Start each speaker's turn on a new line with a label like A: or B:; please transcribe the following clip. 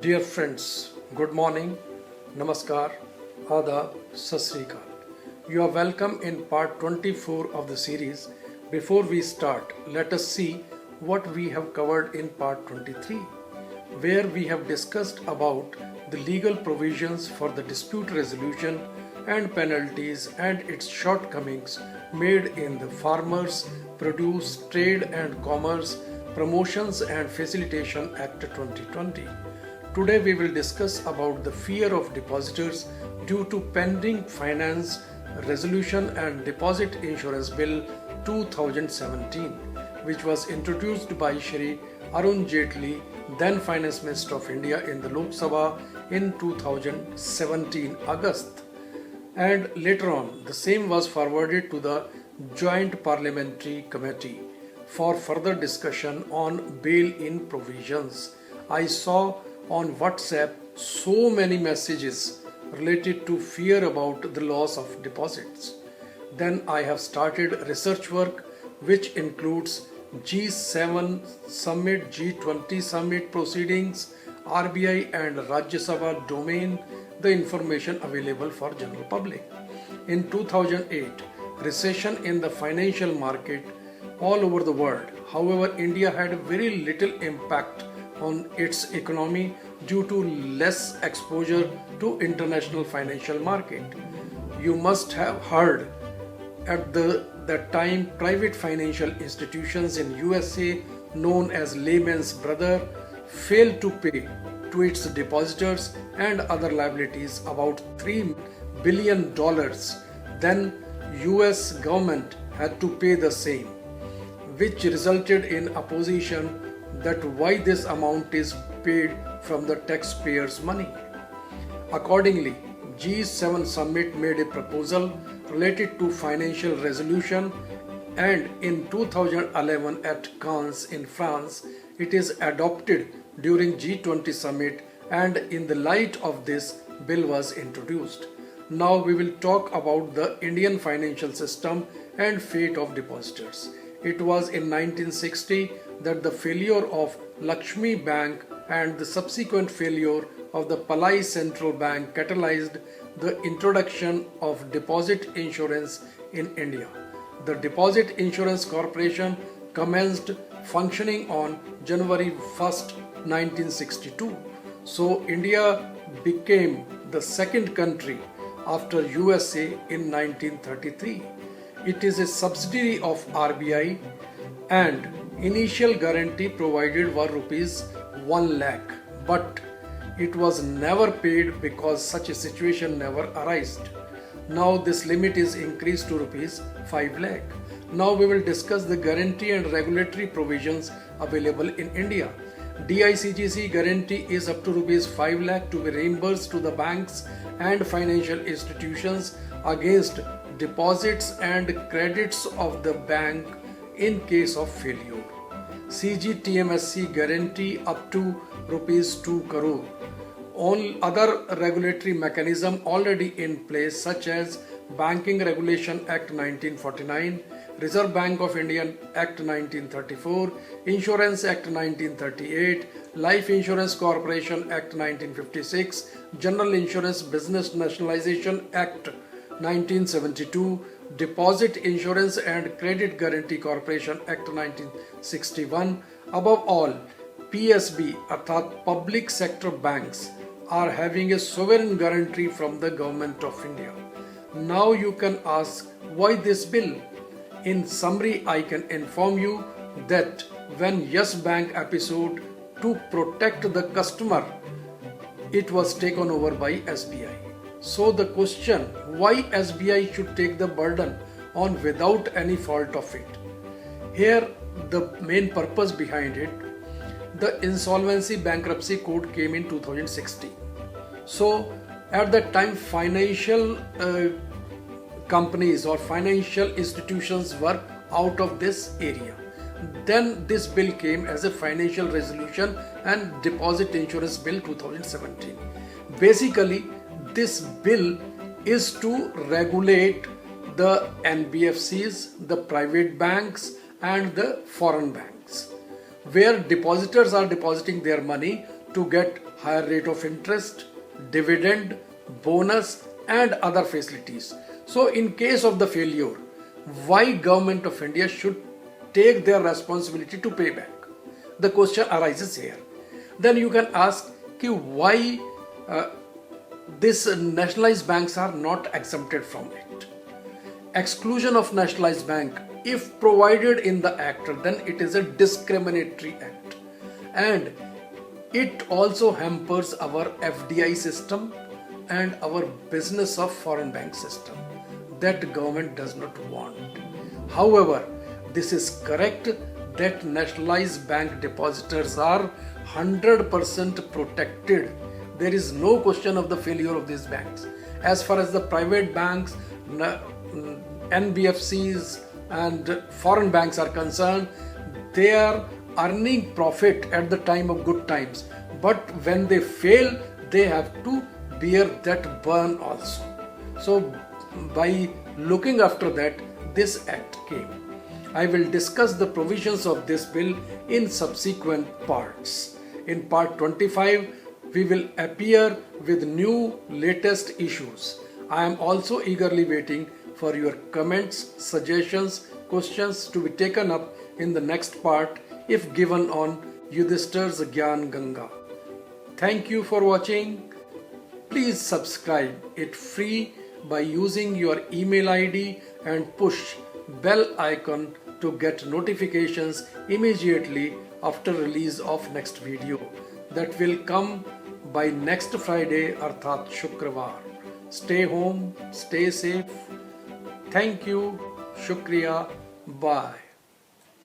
A: Dear friends, good morning, namaskar, adab, sat sri akal. You are welcome in part 24 of the series. Before we start, let us see what we have covered in part 23, where we have discussed about the legal provisions for the dispute resolution and penalties and its shortcomings made in the Farmers, Produce, Trade and Commerce Promotions and Facilitation Act 2020. Today we will discuss about the fear of depositors due to pending Finance Resolution and Deposit Insurance Bill 2017, which was introduced by Shri Arun Jaitley, then Finance Minister of India, in the Lok Sabha in 2017 August. And later on, the same was forwarded to the Joint Parliamentary Committee for further discussion on bail-in provisions. I saw on WhatsApp so many messages related to fear about the loss of deposits. Then I have started research work which includes G7 summit, G20 summit proceedings, RBI and Rajya Sabha domain, the information available for general public. In 2008, recession in the financial market all over the world. However, India had very little impact on its economy due to less exposure to international financial market. You must have heard at that time private financial institutions in USA known as Lehman Brothers failed to pay to its depositors and other liabilities about $3 billion. Then US government had to pay the same, which resulted in opposition that why this amount is paid from the taxpayers' money. Accordingly, G7 summit made a proposal related to financial resolution, and in 2011 at Cannes in France, it is adopted during G20 summit, and in the light of this, bill was introduced. Now we will talk about the Indian financial system and fate of depositors. It was in 1960 that the failure of Lakshmi Bank and the subsequent failure of the Palai Central Bank catalyzed the introduction of deposit insurance in India. The Deposit Insurance Corporation commenced functioning on January 1st, 1962. So India became the second country after USA in 1933. It is a subsidiary of RBI, and initial guarantee provided were rupees 1 lakh, but it was never paid because such a situation never arose. Now this limit is increased to rupees 5 lakh. Now we will discuss the guarantee and regulatory provisions available in India. DICGC guarantee is up to rupees 5 lakh to be reimbursed to the banks and financial institutions against deposits and credits of the bank in case of failure. CGTMSC guarantee up to rupees 2 crore. All other regulatory mechanism already in place such as Banking Regulation Act 1949, Reserve Bank of India Act 1934, Insurance Act 1938, Life Insurance Corporation Act 1956, General Insurance Business Nationalization Act 1972, Deposit Insurance and Credit Guarantee Corporation Act 1961. Above all, PSB अर्थात Public Sector Banks are having a sovereign guarantee from the Government of India. Now you can ask why this bill? In summary, I can inform you that when Yes Bank episode to protect the customer, it was taken over by SBI. So the question, why SBI should take the burden on without any fault of it? Here the main purpose behind it, the Insolvency Bankruptcy Code came in 2016. So at that time financial companies or financial institutions were out of this area. Then this bill came as a Financial Resolution and Deposit Insurance Bill 2017. Basically, this bill is to regulate the NBFCs, the private banks and the foreign banks, where depositors are depositing their money to get higher rate of interest, dividend, bonus and other facilities. So in case of the failure, why Government of India should take their responsibility to pay back? The question arises here. Then you can ask why these nationalized banks are not exempted from it. Exclusion of nationalized bank, if provided in the act, then it is a discriminatory act, and it also hampers our FDI system and our business of foreign bank system that government does not want. However, this is correct that nationalized bank depositors are 100% protected. There is no question of the failure of these banks. As far as the private banks, NBFCs and foreign banks are concerned, they are earning profit at the time of good times, but when they fail, they have to bear that burn also. So by looking after that, this act came. I will discuss the provisions of this bill in subsequent parts. In part 25, we will appear with new latest issues. I am also eagerly waiting for your comments, suggestions, questions to be taken up in the next part if given on Yudhishthir's Gyan Ganga. Thank you for watching. Please subscribe it free by using your email ID and push bell icon to get notifications immediately after release of next video that will come by next Friday अर्थात शुक्रवार. Stay home, stay safe. Thank you, Shukriya, bye.